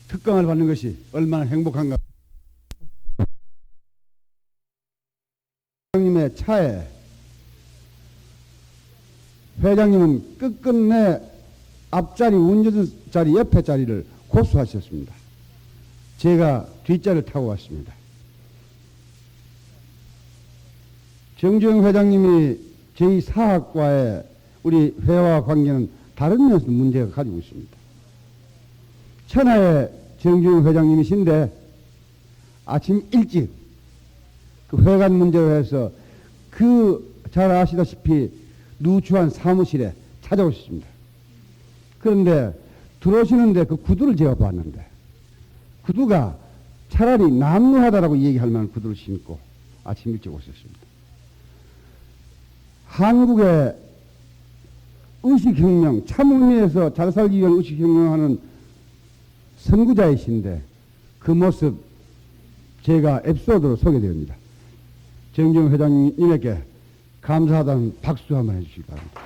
특강을 받는 것이 얼마나 행복한가. 회장님의 차에 회장님은 끝끝내 앞자리 운전자리 옆에 자리를 고수하셨습니다. 제가 뒷자리를 타고 왔습니다. 정주영 회장님이 제2사학과의 우리 회와 관계는 다른 면에서 문제가 가지고 있습니다. 천하의 정주영 회장님이신데 아침 일찍 그 회관 문제로 해서 그 잘 아시다시피 누추한 사무실에 찾아오셨습니다. 그런데 들어오시는데 그 구두를 제가 봤는데 구두가 차라리 남루하다라고 얘기할 만한 구두를 신고 아침 일찍 오셨습니다. 한국의 의식혁명, 참의미에서 잘 살기 위한 의식혁명하는 선구자이신데 그 모습 제가 에피소드로 소개드립니다. 정주영 회장님에게 감사하다는 박수 한번 해주시기 바랍니다.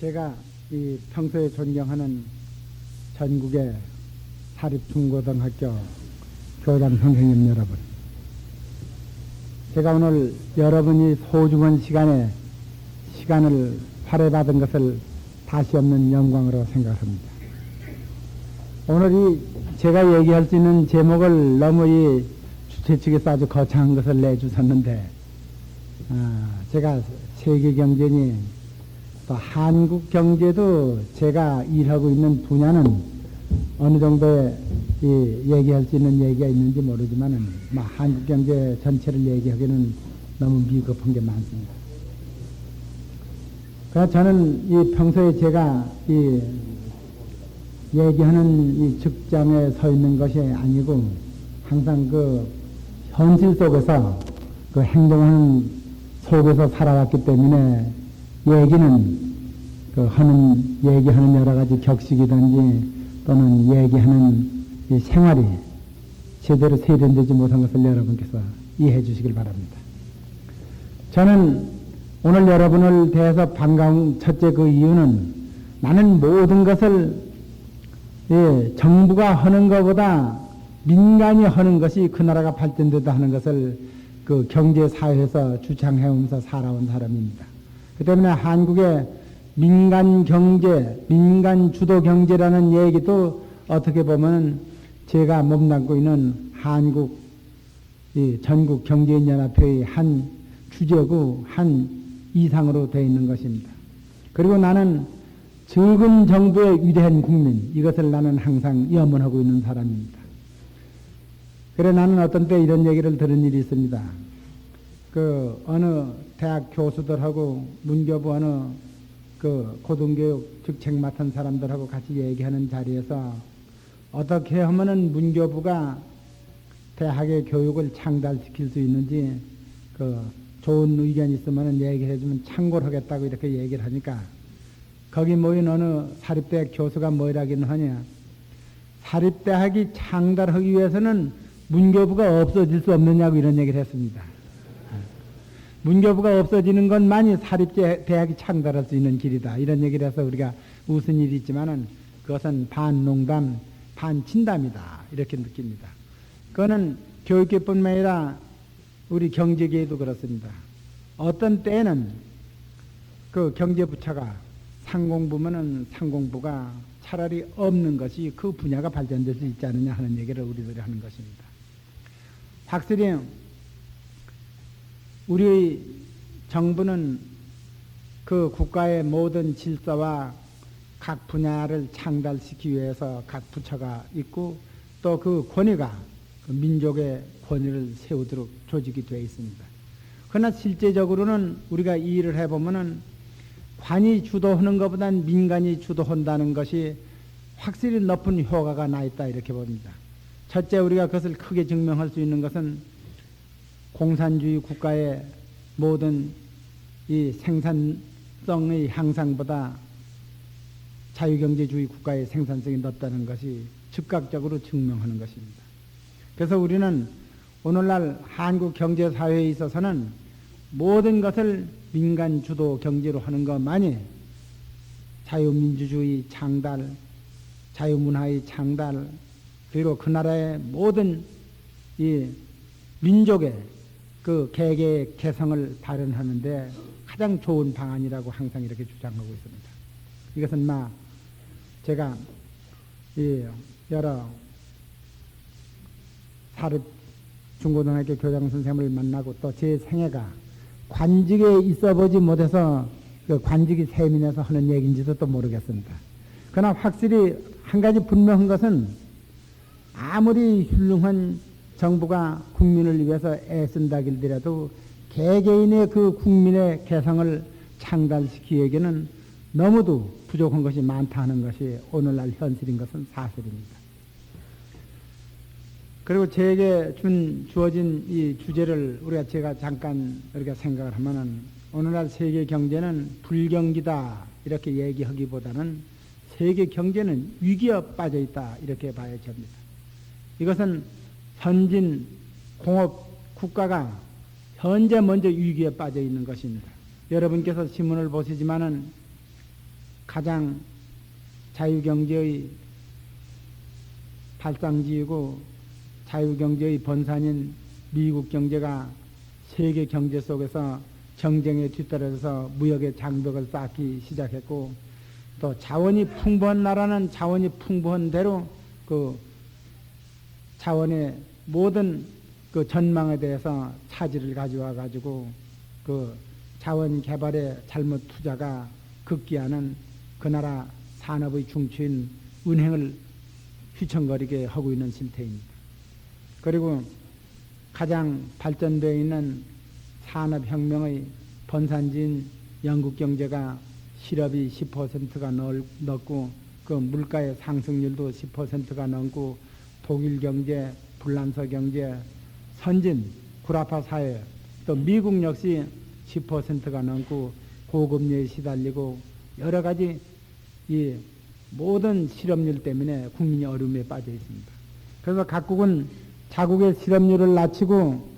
제가 이 평소에 존경하는 전국의 사립중고등학교 교장 선생님 여러분, 제가 오늘 여러분이 소중한 시간을 할애받은 것을 다시 없는 영광으로 생각합니다. 오늘 제가 얘기할 수 있는 제목을 너무 이 주최 측에서 아주 거창한 것을 내주셨는데, 제가 세계경제니 또 한국 경제도 제가 일하고 있는 분야는 어느 정도의 얘기할 수 있는 얘기가 있는지 모르지만은 한국 경제 전체를 얘기하기는 너무 미흡한 게 많습니다. 그래서 저는 이 평소에 제가 얘기하는 이 직장에 서 있는 것이 아니고 항상 그 현실 속에서 그 행동하는 속에서 살아왔기 때문에 얘기는 얘기하는 여러 가지 격식이든지 또는 얘기하는 이 생활이 제대로 세련되지 못한 것을 여러분께서 이해해 주시길 바랍니다. 저는 오늘 여러분을 대해서 반가운 첫째 그 이유는 나는 모든 것을 정부가 하는 것보다 민간이 하는 것이 그 나라가 발전되다 하는 것을 그 경제사회에서 주창해 오면서 살아온 사람입니다. 그 때문에 한국의 민간 경제, 민간 주도 경제라는 얘기도 어떻게 보면 제가 몸담고 있는 한국 전국 경제인연합회의 한 주제고 한 이상으로 되어 있는 것입니다. 그리고 나는 적은 정부의 위대한 국민, 이것을 나는 항상 염원하고 있는 사람입니다. 그래 나는 어떤 때 이런 얘기를 들은 일이 있습니다. 그 어느 대학 교수들하고 문교부 어느 그 고등교육 직책 맡은 사람들하고 같이 얘기하는 자리에서 어떻게 하면은 문교부가 대학의 교육을 창달시킬 수 있는지 그 좋은 의견이 있으면은 얘기해 주면 참고를 하겠다고 이렇게 얘기를 하니까 거기 모인 어느 사립대학 교수가 뭐라기는 하냐. 사립대학이 창달하기 위해서는 문교부가 없어질 수 없느냐고 이런 얘기를 했습니다. 문교부가 없어지는 것만이 사립대학이 창달할 수 있는 길이다. 이런 얘기를 해서 우리가 웃은 일이 있지만은 그것은 반농담, 반진담이다. 이렇게 느낍니다. 그거는 교육계뿐만 아니라 우리 경제계에도 그렇습니다. 어떤 때는 그 경제부처가 상공부면은 상공부가 차라리 없는 것이 그 분야가 발전될 수 있지 않느냐 하는 얘기를 우리들이 하는 것입니다. 확실히 우리 정부는 그 국가의 모든 질서와 각 분야를 창달시키기 위해서 각 부처가 있고 또 그 권위가 그 민족의 권위를 세우도록 조직이 되어 있습니다. 그러나 실제적으로는 우리가 이 일을 해보면은 관이 주도하는 것보다는 민간이 주도한다는 것이 확실히 높은 효과가 나 있다 이렇게 봅니다. 첫째 우리가 그것을 크게 증명할 수 있는 것은 공산주의 국가의 모든 이 생산성의 향상보다 자유경제주의 국가의 생산성이 높다는 것이 즉각적으로 증명하는 것입니다. 그래서 우리는 오늘날 한국 경제사회에 있어서는 모든 것을 민간 주도 경제로 하는 것만이 자유민주주의 창달, 자유문화의 창달, 그리고 그 나라의 모든 이 민족의 그 개개의 개성을 발현하는데 가장 좋은 방안이라고 항상 이렇게 주장하고 있습니다. 이것은 제가 이 여러 사립 중고등학교 교장 선생님을 만나고 또 제 생애가 관직에 있어 보지 못해서 그 관직이 세민해서 하는 얘기인지도 또 모르겠습니다. 그러나 확실히 한 가지 분명한 것은 아무리 훌륭한 정부가 국민을 위해서 애쓴다 길더라도 개개인의 그 국민의 개성을 창달시키기에는 너무도 부족한 것이 많다는 것이 오늘날 현실인 것은 사실입니다. 그리고 제게 주어진 이 주제를 제가 잠깐 이렇게 생각을 하면은 오늘날 세계 경제는 불경기다 이렇게 얘기하기보다는 세계 경제는 위기에 빠져 있다 이렇게 봐야지 합니다. 이것은 선진 공업 국가가 현재 먼저 위기에 빠져 있는 것입니다. 여러분께서 신문을 보시지만은 가장 자유경제의 발상지이고 자유경제의 번산인 미국 경제가 세계 경제 속에서 경쟁에 뒤떨어져서 무역의 장벽을 쌓기 시작했고 또 자원이 풍부한 나라는 자원이 풍부한 대로 그 자원의 모든 그 전망에 대해서 차질을 가져와 가지고 그 자원 개발에 잘못 투자가 급기야는 그 나라 산업의 중추인 은행을 휘청거리게 하고 있는 실태입니다. 그리고 가장 발전되어 있는 산업혁명의 번산지인 영국 경제가 실업이 10%가 넘고 그 물가의 상승률도 10%가 넘고 독일 경제, 불란서 경제, 선진 구라파 사회 또 미국 역시 10%가 넘고 고금리에 시달리고 여러 가지 이 모든 실업률 때문에 국민이 어려움에 빠져 있습니다. 그래서 각국은 자국의 실업률을 낮추고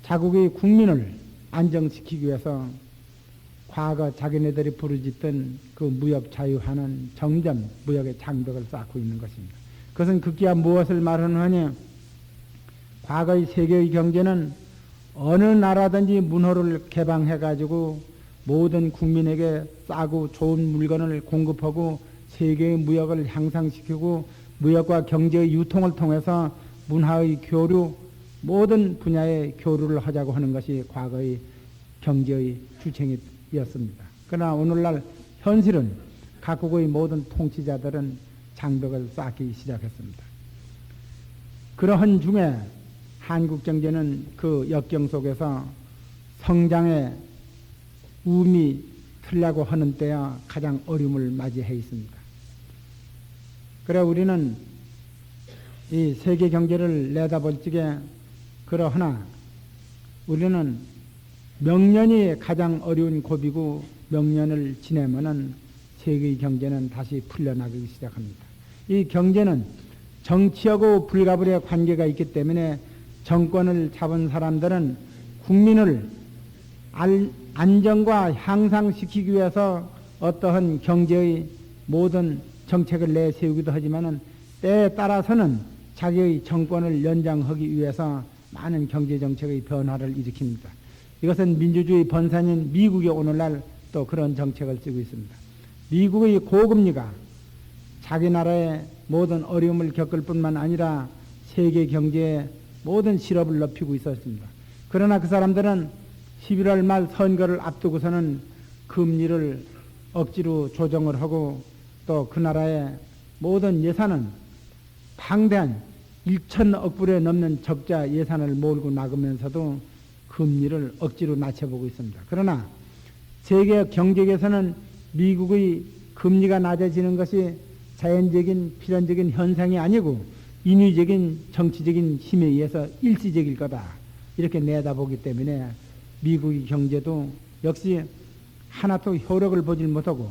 자국의 국민을 안정시키기 위해서 과거 자기네들이 부르짖던 그 무역 자유화는 점점 무역의 장벽을 쌓고 있는 것입니다. 그것은 급기야 무엇을 말하느냐? 과거의 세계의 경제는 어느 나라든지 문호를 개방해가지고 모든 국민에게 싸고 좋은 물건을 공급하고 세계의 무역을 향상시키고 무역과 경제의 유통을 통해서 문화의 교류, 모든 분야의 교류를 하자고 하는 것이 과거의 경제의 주체이었습니다. 그러나 오늘날 현실은 각국의 모든 통치자들은 장벽을 쌓기 시작했습니다. 그러한 중에 한국 경제는 그 역경 속에서 성장의 움이 틀려고 하는 때야 가장 어려움을 맞이해 있습니다. 그래 우리는 이 세계 경제를 내다볼 적에 그러하나 우리는 명년이 가장 어려운 고비고 명년을 지내면은 세계의 경제는 다시 풀려나기 시작합니다. 이 경제는 정치하고 불가불의 관계가 있기 때문에 정권을 잡은 사람들은 국민을 안정과 향상시키기 위해서 어떠한 경제의 모든 정책을 내세우기도 하지만은 때에 따라서는 자기의 정권을 연장하기 위해서 많은 경제정책의 변화를 일으킵니다. 이것은 민주주의 번산인 미국이 오늘날 또 그런 정책을 쓰고 있습니다. 미국의 고금리가 자기 나라의 모든 어려움을 겪을 뿐만 아니라 세계 경제의 모든 실업을 높이고 있었습니다. 그러나 그 사람들은 11월 말 선거를 앞두고서는 금리를 억지로 조정을 하고 또 그 나라의 모든 예산은 방대한 1천억 불에 넘는 적자 예산을 몰고 나가면서도 금리를 억지로 낮춰보고 있습니다. 그러나 세계 경제에서는 미국의 금리가 낮아지는 것이 자연적인 필연적인 현상이 아니고 인위적인 정치적인 힘에 의해서 일시적일 거다. 이렇게 내다보기 때문에 미국의 경제도 역시 하나도 효력을 보질 못하고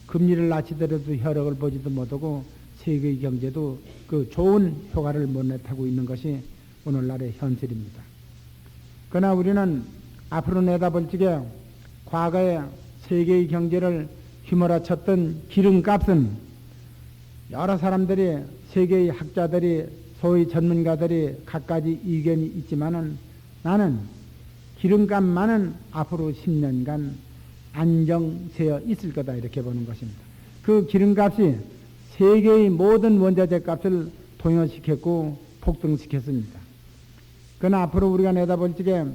금리를 낮추더라도 효력을 보지도 못하고 세계의 경제도 그 좋은 효과를 못 내타고 있는 것이 오늘날의 현실입니다. 그러나 우리는 앞으로 내다볼 적에 과거에 세계의 경제를 휘몰아쳤던 기름값은 여러 사람들이 세계의 학자들이 소위 전문가들이 갖가지 의견이 있지만은 나는 기름값만은 앞으로 10년간 안정되어 있을 거다 이렇게 보는 것입니다. 그 기름값이 세계의 모든 원자재 값을 동요시켰고 폭등시켰습니다. 그러나 앞으로 우리가 내다볼 적에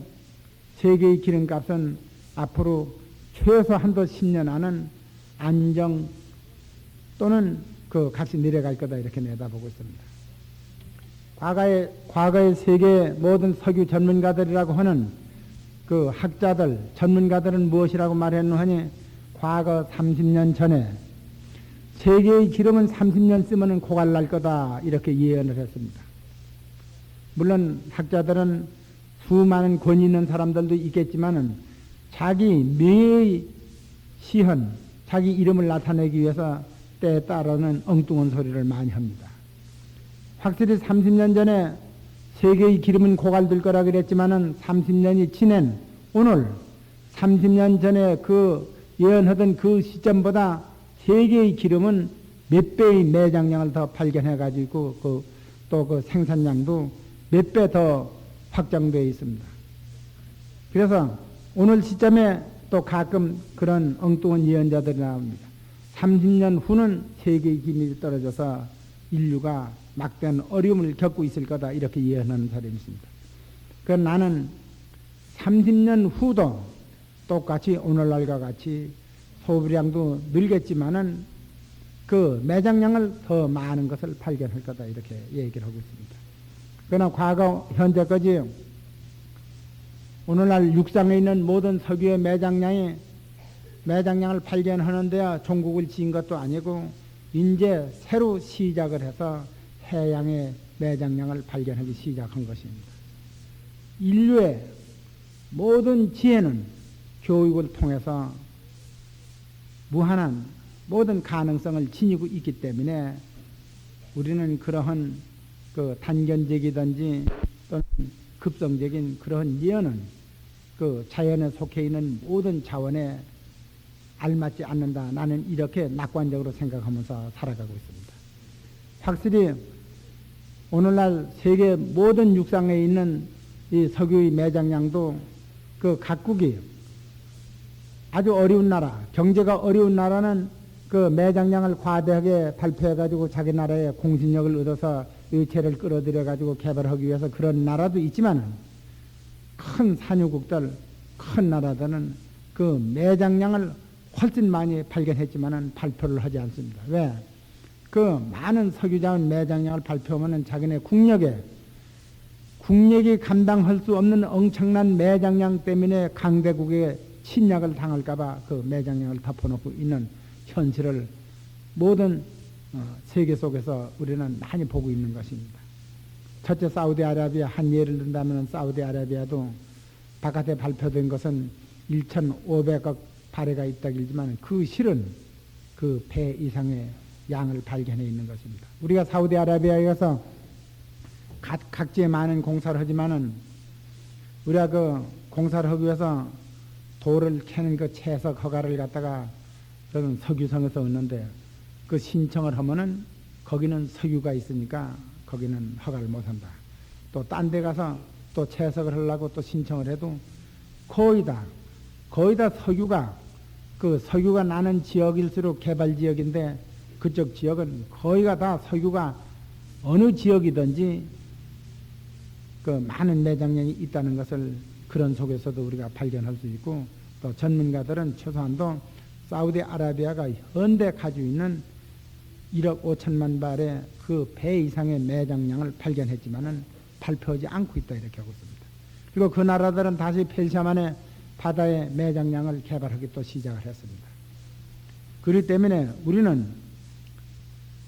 세계의 기름값은 앞으로 최소 한도 10년 안은 안정 또는 그 값이 내려갈 거다 이렇게 내다보고 있습니다. 과거의 세계 모든 석유 전문가들이라고 하는 그 학자들, 전문가들은 무엇이라고 말했노 하니 과거 30년 전에 세계의 기름은 30년 쓰면 고갈날 거다 이렇게 예언을 했습니다. 물론 학자들은 수많은 권위 있는 사람들도 있겠지만은 자기 뇌의 시현, 자기 이름을 나타내기 위해서 때에 따르는 엉뚱한 소리를 많이 합니다. 확실히 30년 전에 세계의 기름은 고갈될 거라 그랬지만은 30년이 지낸 오늘 30년 전에 그 예언하던 그 시점보다 세계의 기름은 몇 배의 매장량을 더 발견해 가지고 또 그 생산량도 몇 배 더 확장되어 있습니다. 그래서 오늘 시점에 또 가끔 그런 엉뚱한 예언자들이 나옵니다. 30년 후는 세계의 기밀이 떨어져서 인류가 막대한 어려움을 겪고 있을 거다 이렇게 예언하는 사람이 있습니다. 그래서 나는 30년 후도 똑같이 오늘날과 같이 소비량도 늘겠지만은 그 매장량을 더 많은 것을 발견할 거다 이렇게 얘기를 하고 있습니다. 그러나 과거 현재까지 오늘날 육상에 있는 모든 석유의 매장량을 발견하는데야 종국을 지은 것도 아니고 이제 새로 시작을 해서 해양의 매장량을 발견하기 시작한 것입니다. 인류의 모든 지혜는 교육을 통해서 무한한 모든 가능성을 지니고 있기 때문에 우리는 그러한 그 단견적이든지 또는 급성적인 그런 예언은 그 자연에 속해 있는 모든 자원에 알맞지 않는다. 나는 이렇게 낙관적으로 생각하면서 살아가고 있습니다. 확실히 오늘날 세계 모든 육상에 있는 이 석유의 매장량도 그 각국이 아주 어려운 나라, 경제가 어려운 나라는 그 매장량을 과대하게 발표해가지고 자기 나라의 공신력을 얻어서 의체를 끌어들여가지고 개발하기 위해서 그런 나라도 있지만 큰 산유국들, 큰 나라들은 그 매장량을 훨씬 많이 발견했지만은 발표를 하지 않습니다. 왜? 그 많은 석유자원 매장량을 발표하면은 자기네 국력이 감당할 수 없는 엄청난 매장량 때문에 강대국의 침략을 당할까봐 그 매장량을 덮어놓고 있는 현실을 모든 세계 속에서 우리는 많이 보고 있는 것입니다. 첫째 사우디아라비아 한 예를 든다면 사우디아라비아도 바깥에 발표된 것은 1,500억 발해가 있다길지만 그 실은 그 배 이상의 양을 발견해 있는 것입니다. 우리가 사우디아라비아에 가서 각지에 많은 공사를 하지만은 우리가 그 공사를 하기 위해서 돌을 캐는 그 채석 허가를 갖다가 저는 석유성에서 얻는데 그 신청을 하면은 거기는 석유가 있으니까 거기는 허가를 못 한다. 또 딴 데 가서 또 채석을 하려고 또 신청을 해도 거의 다 석유가 나는 지역일수록 개발 지역인데 그쪽 지역은 거의가 다 석유가 어느 지역이든지 그 많은 매장량이 있다는 것을 그런 속에서도 우리가 발견할 수 있고 또 전문가들은 최소한도 사우디아라비아가 현대 가지고 있는 1억 5천만 발의 그 배 이상의 매장량을 발견했지만은 발표하지 않고 있다 이렇게 하고 있습니다. 그리고 그 나라들은 다시 펠샤만의 바다의 매장량을 개발하기 또 시작을 했습니다. 그렇기 때문에 우리는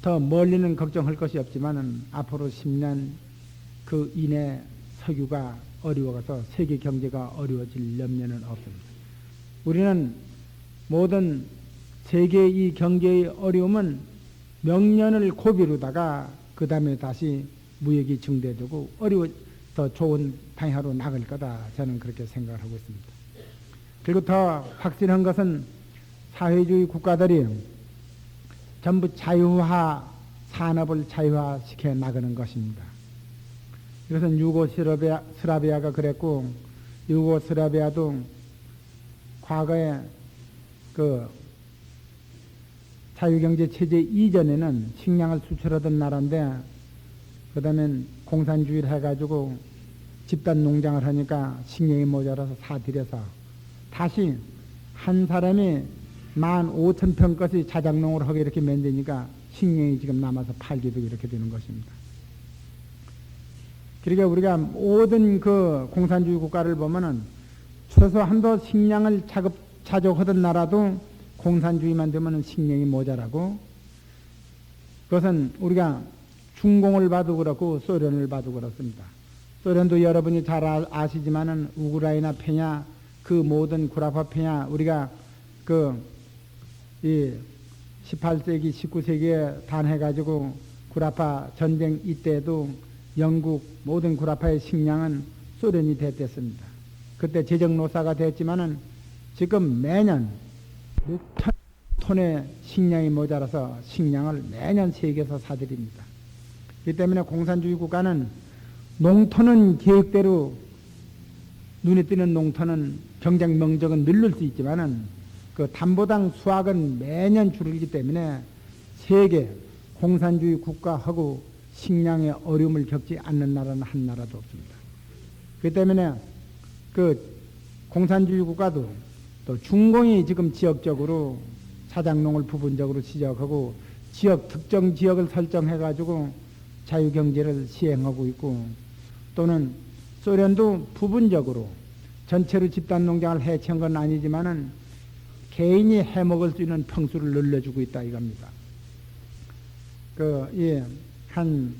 더 멀리는 걱정할 것이 없지만은 앞으로 10년 그 이내 석유가 어려워서 세계 경제가 어려워질 염려는 없습니다. 우리는 모든 세계 이 경제의 어려움은 명년을 고비로다가 그 다음에 다시 무역이 증대되고 더 좋은 방향으로 나갈 거다. 저는 그렇게 생각을 하고 있습니다. 그리고 더 확실한 것은 사회주의 국가들이 전부 자유화 산업을 자유화시켜 나가는 것입니다. 이것은 유고슬라비아가 그랬고 유고슬라비아도 과거에 그 자유경제 체제 이전에는 식량을 수출하던 나라인데 그 다음엔 공산주의를 해가지고 집단 농장을 하니까 식량이 모자라서 사들여서 다시 한 사람이 15,000평까지 자작농을 하게 이렇게 만드니까 식량이 지금 남아서 팔기도 이렇게 되는 것입니다. 그러니까 우리가 모든 그 공산주의 국가를 보면은 최소한도 식량을 자족하던 나라도 공산주의만 되면은 식량이 모자라고, 그것은 우리가 중공을 봐도 그렇고 소련을 봐도 그렇습니다. 소련도 여러분이 잘 아시지만은 우크라이나 패냐 그 모든 구라파 패냐 우리가 이 18세기 19세기에 단해가지고 구라파 전쟁 이때도 영국 모든 구라파의 식량은 소련이 대댔습니다. 그때 재정노사가 됐지만은 지금 매년 6천 톤의 식량이 모자라서 식량을 매년 세계에서 사들입니다. 그렇기 때문에 공산주의 국가는 농토는 계획대로 눈에 띄는 농토는 경쟁 명적은 늘릴 수 있지만은 그 담보당 수확은 매년 줄이기 때문에 세계 공산주의 국가하고 식량의 어려움을 겪지 않는 나라는 한 나라도 없습니다. 그렇기 때문에 그 공산주의 국가도 또 중공이 지금 지역적으로 사장농을 부분적으로 지적하고 특정 지역을 설정해 가지고 자유경제를 시행하고 있고, 또는 소련도 부분적으로 전체로 집단농장을 해체한 건 아니지만은 개인이 해먹을 수 있는 평수를 늘려주고 있다 이겁니다. 한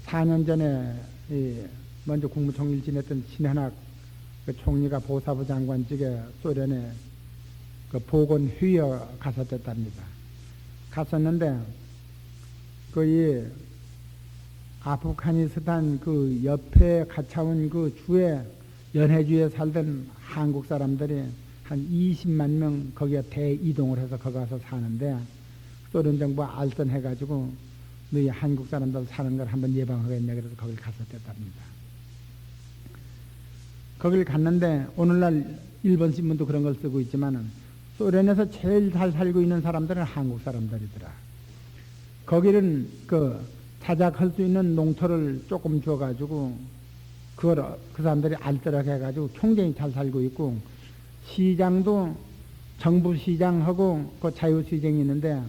4년 전에 먼저 국무총리를 지냈던 신현학 그 총리가 보사부 장관직에 소련에 그 보건회의에 갔었답니다. 갔었는데 이 아프가니스탄 그 옆에 가차운 그 주에 연해주에 살던 한국 사람들이 한 20만 명 거기에 대이동을 해서 거기 가서 사는데 소련 정부가 알선해가지고 너희 한국 사람들 사는 걸 한번 예방하겠냐 그래서 거길 갔었답니다. 거길 갔는데 오늘날 일본 신문도 그런 걸 쓰고 있지만은 소련에서 제일 잘 살고 있는 사람들은 한국 사람들이더라. 거기는 자작할 수 있는 농토를 조금 줘가지고 그 사람들이 알뜰하게 해가지고 굉장히 잘 살고 있고, 시장도 정부 시장하고 그 자유시장이 있는데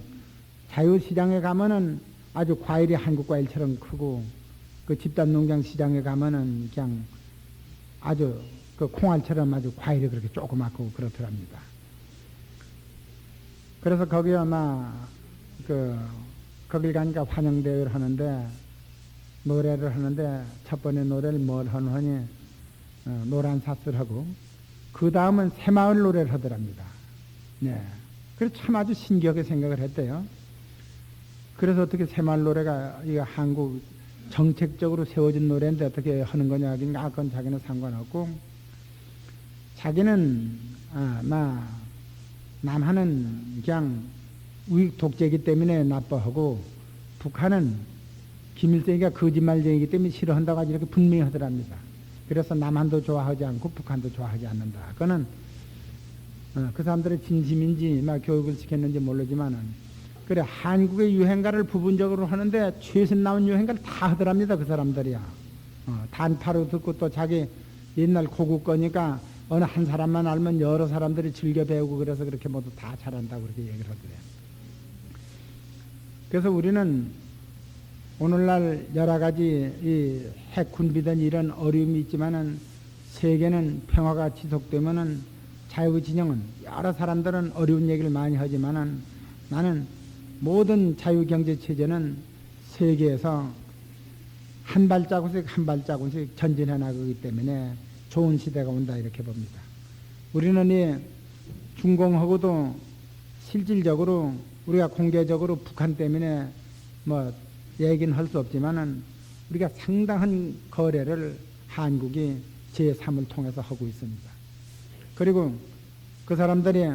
자유시장에 가면은 아주 과일이 한국 과일처럼 크고, 그 집단농장 시장에 가면은 그냥 아주 그 콩알처럼 아주 과일이 그렇게 조그맣고 그렇더랍니다. 그래서 거기 아마 거길 가니까 환영대회를 하는데 노래를 하는데 첫 번째 노래를 뭘 하느니 노란 사슬하고 그 다음은 새마을 노래를 하더랍니다. 네. 그래서 참 아주 신기하게 생각을 했대요. 그래서 어떻게 새마을 노래가 이거 한국 정책적으로 세워진 노래인데 어떻게 하는 거냐 하니까 그건 자기는 상관없고, 자기는 남한은 그냥 우익 독재이기 때문에 나빠하고 북한은 김일성이가 거짓말쟁이기 때문에 싫어한다고 아주 이렇게 분명히 하더랍니다. 그래서 남한도 좋아하지 않고 북한도 좋아하지 않는다. 그거는 그 사람들의 진심인지 교육을 시켰는지 모르지만은 그래 한국의 유행가를 부분적으로 하는데 최신 나온 유행가를 다 하더랍니다. 그 사람들이야. 단파로 듣고 또 자기 옛날 고국 거니까 어느 한 사람만 알면 여러 사람들이 즐겨 배우고 그래서 그렇게 모두 다 잘한다고 그렇게 얘기를 하더래요. 그래서 우리는 오늘날 여러 가지 이 핵군비든 이런 어려움이 있지만은 세계는 평화가 지속되면은 자유진영은 여러 사람들은 어려운 얘기를 많이 하지만은 나는 모든 자유경제체제는 세계에서 한 발자국씩 한 발자국씩 전진해 나가기 때문에 좋은 시대가 온다 이렇게 봅니다. 우리는 이 중공하고도 실질적으로 우리가 공개적으로 북한 때문에 뭐 얘기는 할 수 없지만은 우리가 상당한 거래를 한국이 제3을 통해서 하고 있습니다. 그리고 그 사람들이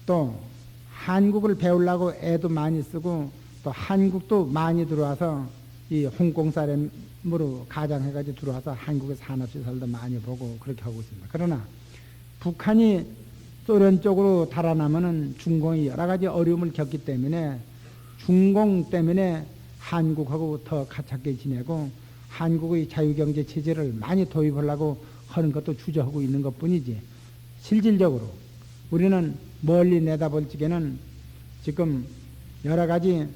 또 한국을 배우려고 애도 많이 쓰고 또 한국도 많이 들어와서 이 홍콩 사람으로 가장해가지고 들어와서 한국의 산업시설도 많이 보고 그렇게 하고 있습니다. 그러나 북한이 소련 쪽으로 달아나면은 중공이 여러 가지 어려움을 겪기 때문에 중공 때문에 한국하고 더 가깝게 지내고 한국의 자유경제 체제를 많이 도입하려고 하는 것도 주저하고 있는 것 뿐이지 실질적으로 우리는 멀리 내다볼 적에는 지금 여러 가지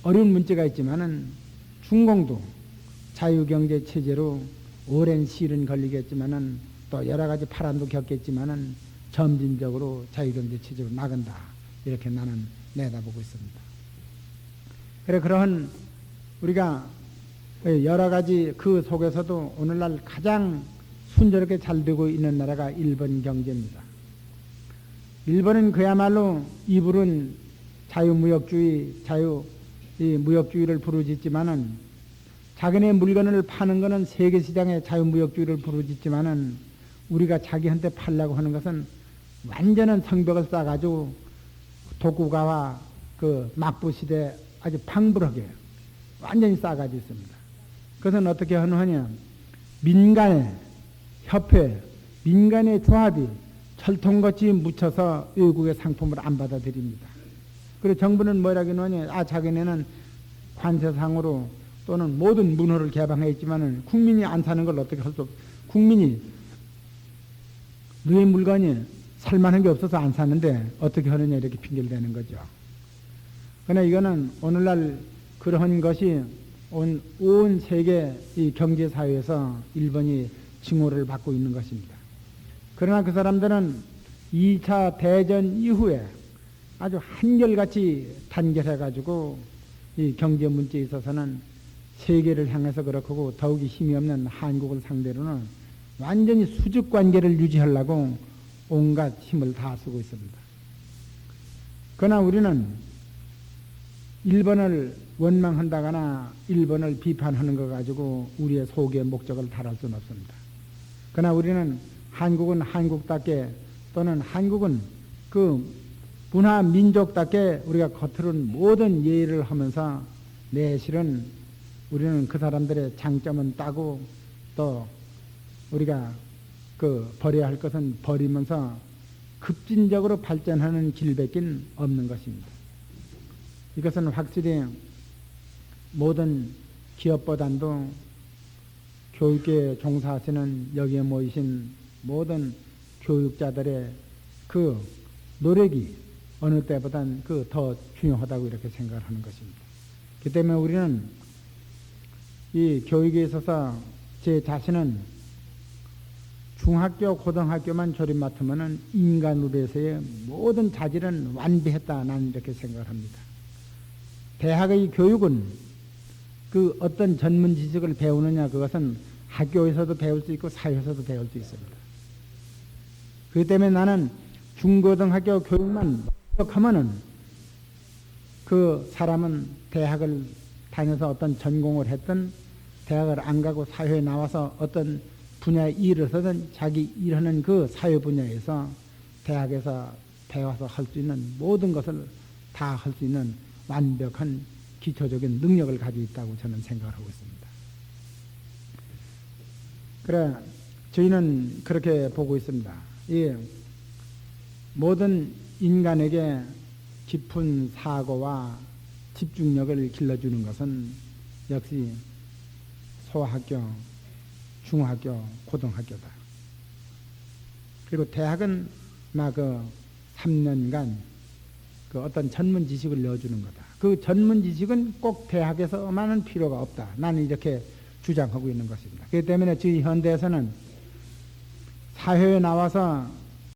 어려운 문제가 있지만은 중공도 자유경제 체제로 오랜 시일은 걸리겠지만은 또 여러 가지 파란도 겪겠지만은 점진적으로 자유경제 체제로 나간다 이렇게 나는 내다보고 있습니다. 그래 그러한 우리가 여러 가지 그 속에서도 오늘날 가장 순조롭게 잘 되고 있는 나라가 일본 경제입니다. 일본은 그야말로 이불은 자유무역주의, 무역주의를 부르짖지만은 자기네 물건을 파는 것은 세계시장에 자유무역주의를 부르짖지만은 우리가 자기한테 팔려고 하는 것은 완전한 성벽을 쌓아가지고 도쿠가와 그 막부시대 아주 방불하게 완전히 쌓아가지고 있습니다. 그것은 어떻게 하느냐? 민간의 협회, 민간의 조합이 철통같이 묻혀서 외국의 상품을 안 받아들입니다. 그리고 정부는 뭐라고 하느냐? 자기네는 관세상으로 또는 모든 문호를 개방해 있지만은 국민이 안 사는 걸 어떻게 할 수 없, 국민이 너의 물건이 살만한 게 없어서 안 사는데 어떻게 하느냐 이렇게 핑계를 대는 거죠. 그러나 이거는 오늘날 그러한 것이 온 세계 이 경제사회에서 일본이 징후를 받고 있는 것입니다. 그러나 그 사람들은 2차 대전 이후에 아주 한결같이 단결해가지고 이 경제 문제에 있어서는 세계를 향해서 그렇고 더욱이 힘이 없는 한국을 상대로는 완전히 수직 관계를 유지하려고 온갖 힘을 다 쓰고 있습니다. 그러나 우리는 일본을 원망한다거나 일본을 비판하는 것 가지고 우리의 속의 목적을 달할 수는 없습니다. 그러나 우리는 한국은 한국답게 또는 한국은 그 문화 민족답게 우리가 겉으로는 모든 예의를 하면서 내실은 우리는 그 사람들의 장점은 따고 또 우리가 그 버려야 할 것은 버리면서 급진적으로 발전하는 길밖에 없는 것입니다. 이것은 확실히 모든 기업보다도 교육계에 종사하시는 여기에 모이신 모든 교육자들의 그 노력이 어느 때보단 그 더 중요하다고 이렇게 생각을 하는 것입니다. 그 때문에 우리는 이 교육에 있어서 제 자신은 중학교, 고등학교만 조립 맡으면은 인간으로서의 모든 자질은 완비했다. 나는 이렇게 생각을 합니다. 대학의 교육은 그 어떤 전문 지식을 배우느냐 그것은 학교에서도 배울 수 있고 사회에서도 배울 수 있습니다. 그렇기 때문에 나는 중고등학교 교육만 하면은 그 사람은 대학을 다녀서 어떤 전공을 했든 대학을 안 가고 사회에 나와서 어떤 분야의 일을 하든 자기 일하는 그 사회 분야에서 대학에서 배워서 할 수 있는 모든 것을 다 할 수 있는 완벽한 기초적인 능력을 가지고 있다고 저는 생각을 하고 있습니다. 그래, 저희는 그렇게 보고 있습니다. 이 모든 인간에게 깊은 사고와 집중력을 길러주는 것은 역시 소학교, 중학교, 고등학교다. 그리고 대학은 막 그 3년간 그 어떤 전문 지식을 넣어주는 거다. 그 전문 지식은 꼭 대학에서만은 필요가 없다. 나는 이렇게 주장하고 있는 것입니다. 그렇기 때문에 저희 현대에서는 사회에 나와서